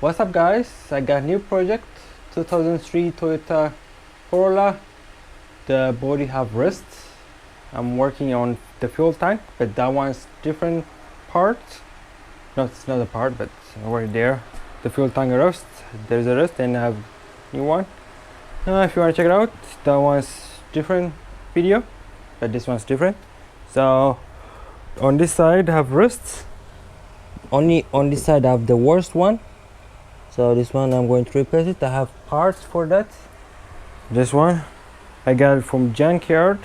What's up guys, I got a new project, 2003 Toyota Corolla. The body have rust. I'm working on the fuel tank, but that one's different part. No, it's not a part, but over there the fuel tank rust. There's a rust and I have new one. If you want to check it out, that one's different video, but this one's different. So on this side I have rust. Only on this side I have the worst one. So this one I'm going to replace it. I have parts for that. This one I got it from junkyard.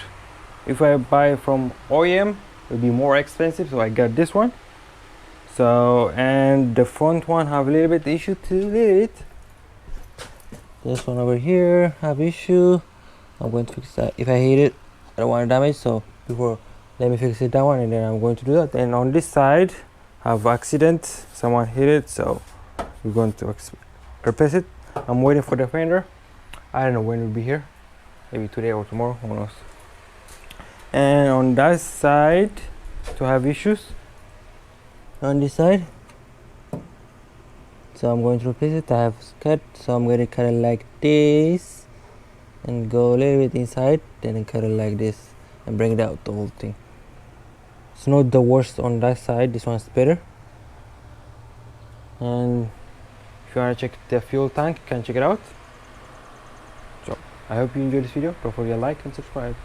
If I buy from OEM it will be more expensive, so I got this one. So, and the front one have a little bit issue too, This one over here have issue. I'm going to fix that. If I hit it, I don't want to damage, so before let me fix it that one, and then I'm going to do that. And on this side have accident, someone hit it, so we're going to replace it. I'm waiting for the Fender. I don't know when it'll be here, maybe today or tomorrow, who knows. And on that side to have issues on this side, so I'm going to replace it. I have cut, so I'm going to cut it like this and go a little bit inside, then cut it like this and bring it out the whole thing. It's not the worst on that side, this one's better. And if you want to check the fuel tank, you can check it out. So I hope you enjoyed this video. Don't forget to like and subscribe.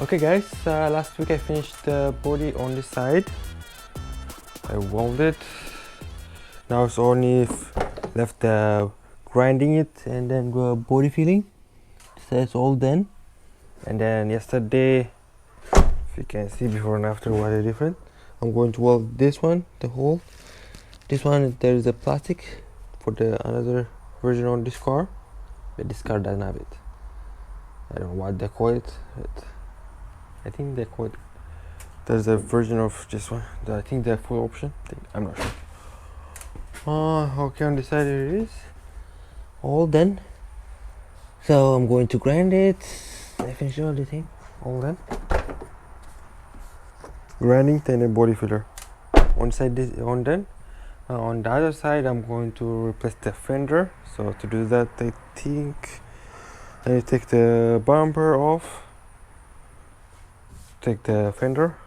Okay guys, last week I finished the body on this side. I welded. Now it's only left grinding it and then body filling. So it's all done. And then yesterday, if you can see before and after what is different, I'm going to weld this one, the hole, This one, there is a plastic for the another version of this car, but this car doesn't have it. I don't know what they call it, but I think they call it, there's a version of this one that I think they're full option. I'm not sure. Okay, on the side here it is all done. So I'm going to grind it. I finished all the thing, all done. Grinding, then a body filler. One side is on done. On the other side, I'm going to replace the fender. So to do that, I think I need to take the bumper off, take the fender,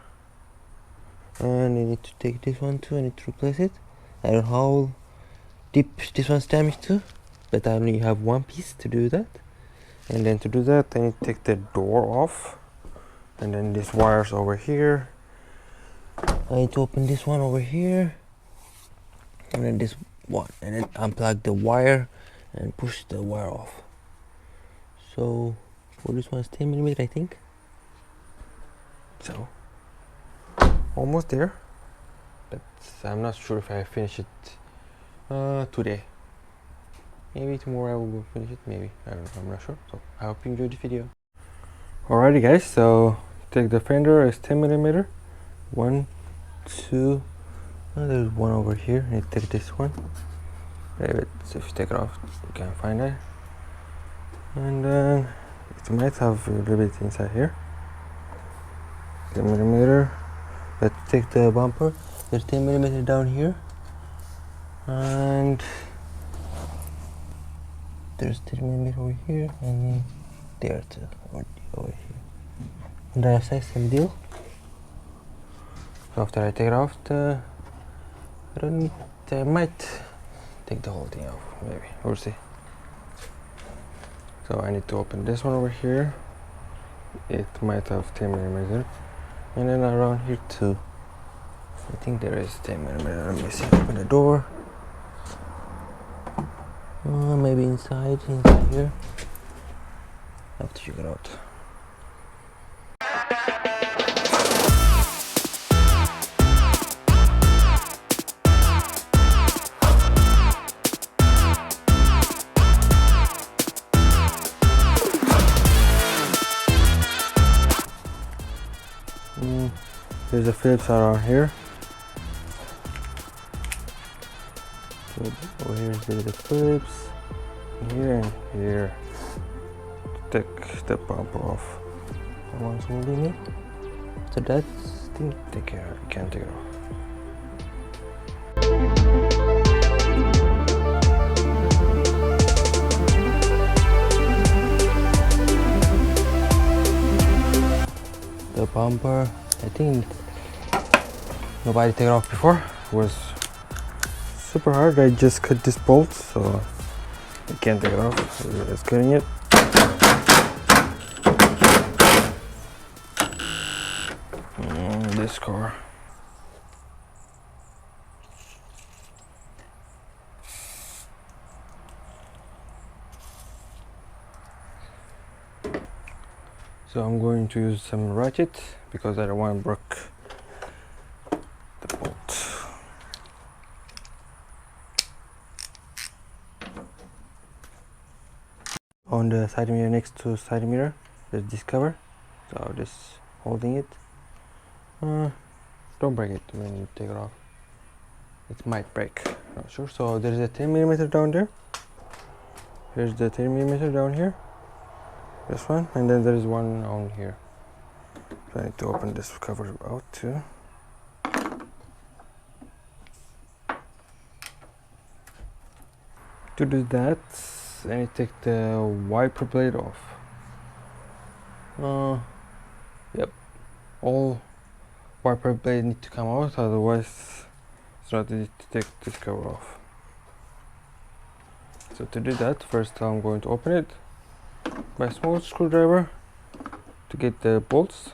and I need to take this one too. I need to replace it. I don't know how deep this one's damaged to, but I only have one piece to do that. And then to do that, I need to take the door off, and then these wires over here. I need to open this one over here, and then this one, and then unplug the wire and push the wire off. So for this one is 10mm, I think. So almost there, but I'm not sure if I finish it today. Maybe tomorrow I will finish it, maybe. I don't know, I'm not sure. So I hope you enjoyed the video. Alrighty guys, so take the fender, it's 10mm. 1, 2, there's one over here. I need to take this one. If you take it off, you can find it. And then it might have a little bit inside here. 10mm. Let's take the bumper. There's 10mm down here, and there's 10mm over here, and there too, over here. On the other side, same deal. So after I take it off, I might take the whole thing off, maybe, we'll see. So I need to open this one over here. It might have 10mm, and then around here too. I think there is 10mm. Let me see. Open the door. Maybe inside here. I have to check it out. There's a Phillips around here. So over here there's the Phillips. Here and here. Take the bumper off. Someone's holding it. So that's thing. Take care. You can't take it off. The bumper, I think nobody took it off before. It was super hard. I just cut this bolt, so I can't take it off. So we're just cutting it. This car. So I'm going to use some ratchet because I don't want to break the bolt. On the side mirror, next to side mirror, there's this cover. So just holding it. Don't break it when you take it off. It might break. Not sure. So there's a 10mm down there. Here's the 10mm down here. This one, and then there is one on here. So I need to open this cover out too. To do that, I need to take the wiper blade off. Yep, all wiper blade need to come out, otherwise it's not easy to take this cover off. So to do that, first I'm going to open it by a small screwdriver to get the bolts.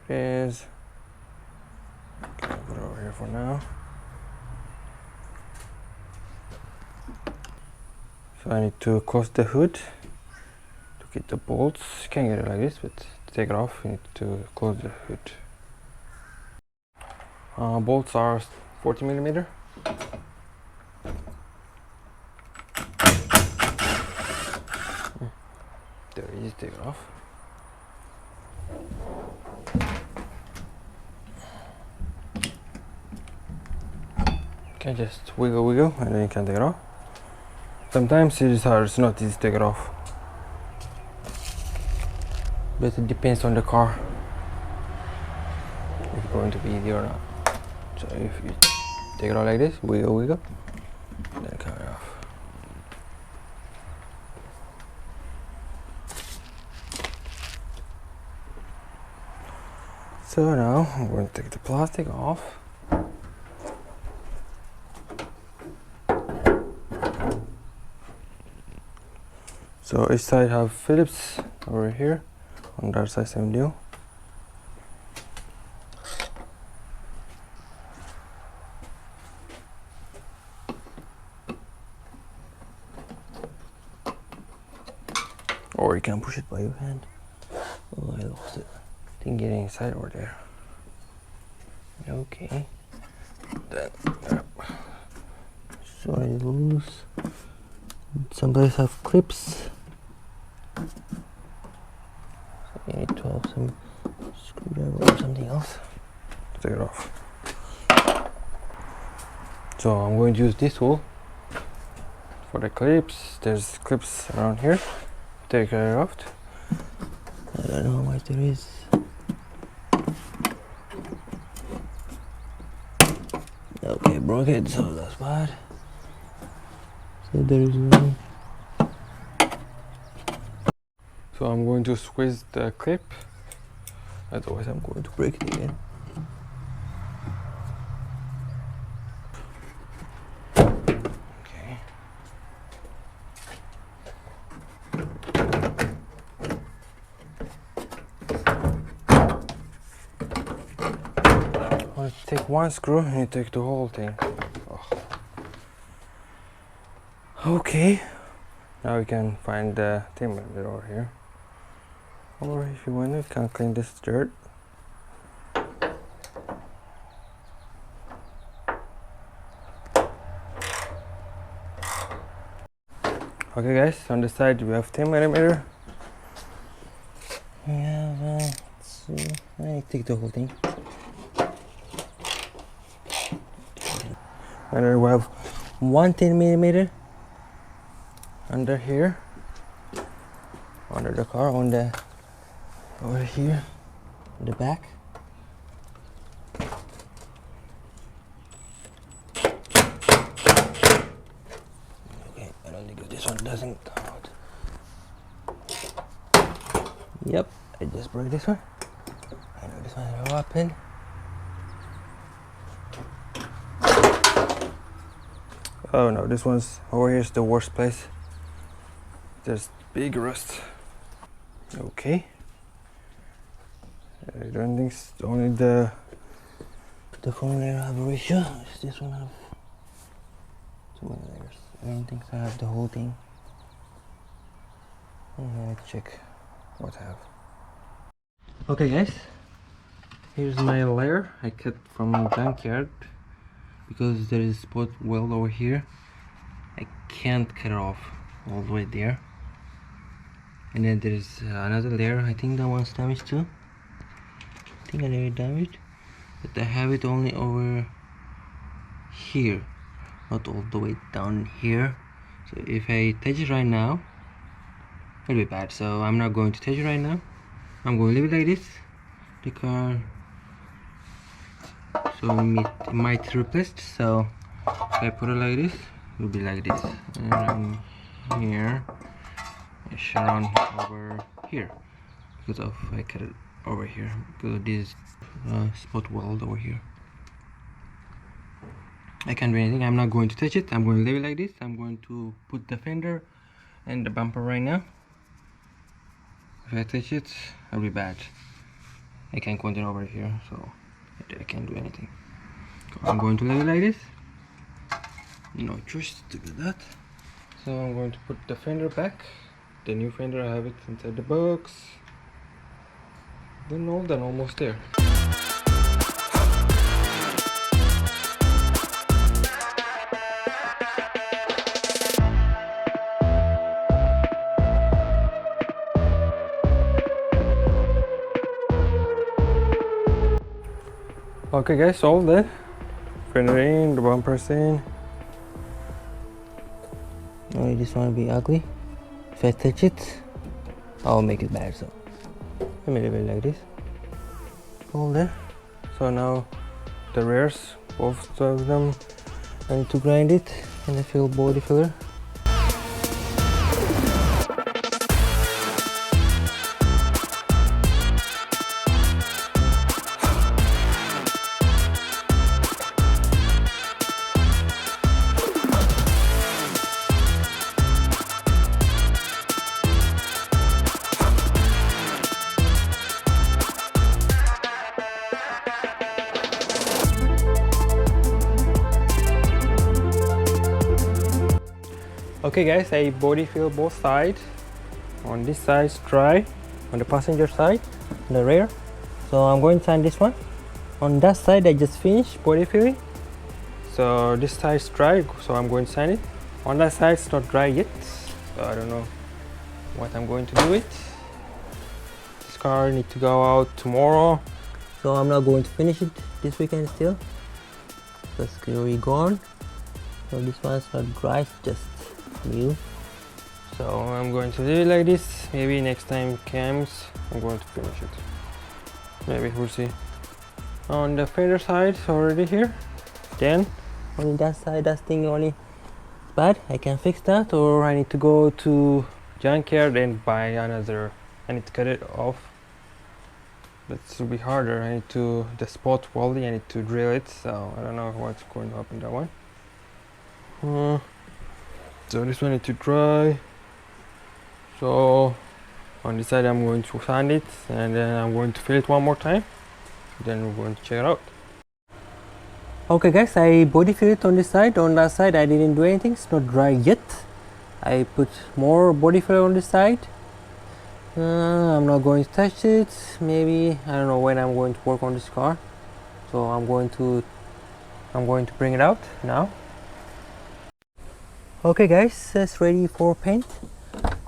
There it is. Okay, I'll put it over here for now. So I need to close the hood to get the bolts. You can get it like this, but to take it off, you need to close the hood. Bolts are 40mm. There, easy to take it off. Okay, just wiggle and then you can take it off. Sometimes it is hard, it's not easy to take it off. But it depends on the car, if it's going to be easy or not. So if you take it out like this, wiggle, then cut it off. So now I'm going to take the plastic off. So each side have Phillips over here, on that side same deal. Or you can push it by your hand. Oh, I lost it. Didn't get inside over there. Okay. Then, sorry, loose. Some places have clips. So you need to have some screwdriver or something else to take it off. So I'm going to use this tool for the clips. There's clips around here. Take it off. I don't know how much there is. Okay, broke it, so that's bad. So there is one. So I'm going to squeeze the clip, otherwise I'm going to break it again. Okay. I'll take one screw and you take the whole thing. Oh. Okay. Now we can find the taillight over here. Or if you want, you can clean this dirt. Okay guys, on the side we have 10mm. We have, so I take the whole thing. And then we have one 10mm under here, under the car, on the over here, the back. Okay, I don't think this one doesn't count. Yep, I just broke this one. I know this one will open. Oh no, this one's over here is the worst place. There's big rust. Okay. I don't think it's only the phone layer have a ratio. Does this one have too many layers? I don't think I have the whole thing. Let me check what I have. Okay guys, here's my layer I cut from junkyard because there is spot weld over here. I can't cut it off all the way there. And then there's another layer. I think that one's damaged too. I think I never damaged, but I have it only over here, not all the way down here. So if I touch it right now, it'll be bad. So I'm not going to touch it right now. I'm going to leave it like this. The car, so it might replaced. So if I put it like this, it'll be like this. And here, I should run over here because of I cut it over here because of this spot weld over here. I can't do anything. I'm not going to touch it. I'm going to leave it like this. I'm going to put the fender and the bumper right now. If I touch it, I'll be bad. I can't continue over here, so I can't do anything. I'm going to leave it like this. No choice to do that. So I'm going to put the fender back. The new fender, I have it inside the box. Then all done, almost there. Okay guys, all done. Fender in, the bumper's in. Oh, this one will be ugly. If I touch it, I'll make it bad. So let me leave it like this. All there. So now the rears, both of them. I need to grind it and I fill body filler. Okay guys, I body fill both sides. On this side it's dry, on the passenger side, the rear. So I'm going to sand this one. On that side I just finished body filling. So this side is dry, so I'm going to sand it. On that side it's not dry yet, so I don't know what I'm going to do with. This car needs to go out tomorrow. So I'm not going to finish it this weekend still. That's already gone. So this one's not dry, it's just new. So I'm going to do it like this. Maybe next time comes, I'm going to finish it. Maybe, we'll see. On the fender side, it's already here. Then Only that side, that thing only bad. I can fix that, or I need to go to junkyard and buy another. I need to cut it off. That will be harder. I need to, the spot welding, I need to drill it. So I don't know what's going to happen that one. So this one need to dry. So on this side I'm going to sand it, and then I'm going to fill it one more time. Then we're going to check it out. okay guys, I body fill it on this side. On that side I didn't do anything, it's not dry yet. I put more body fill on this side. I'm not going to touch it. Maybe, I don't know when I'm going to work on this car. So I'm going to bring it out now. Okay guys, it's ready for paint.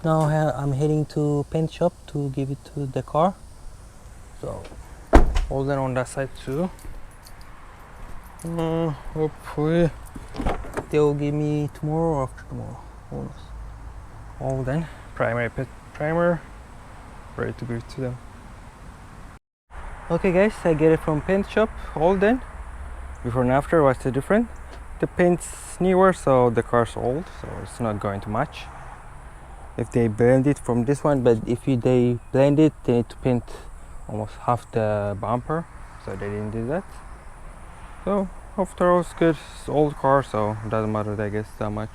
Now I'm heading to paint shop to give it to the car. So hold that on that side too. Hopefully they will give me tomorrow or after tomorrow, who knows. all done. Primary pit primer ready to give it to them. Okay guys, I get it from paint shop, all done. Before and after, what's the difference? The paint's newer, so the car's old, so it's not going to match. If they blend it from this one, but if they blend it, they need to paint almost half the bumper, so they didn't do that. So after all, it's good. It's old car, so it doesn't matter, I guess, that much.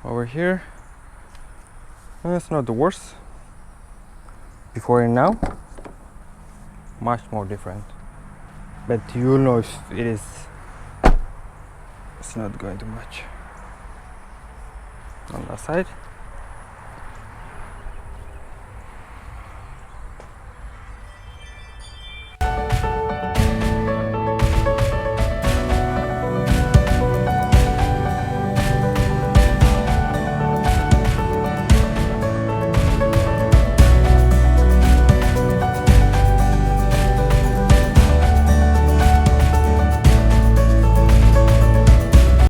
Over here, it's not the worst. Before and now, much more different. But you'll know if it is. It's not going to match. On that side.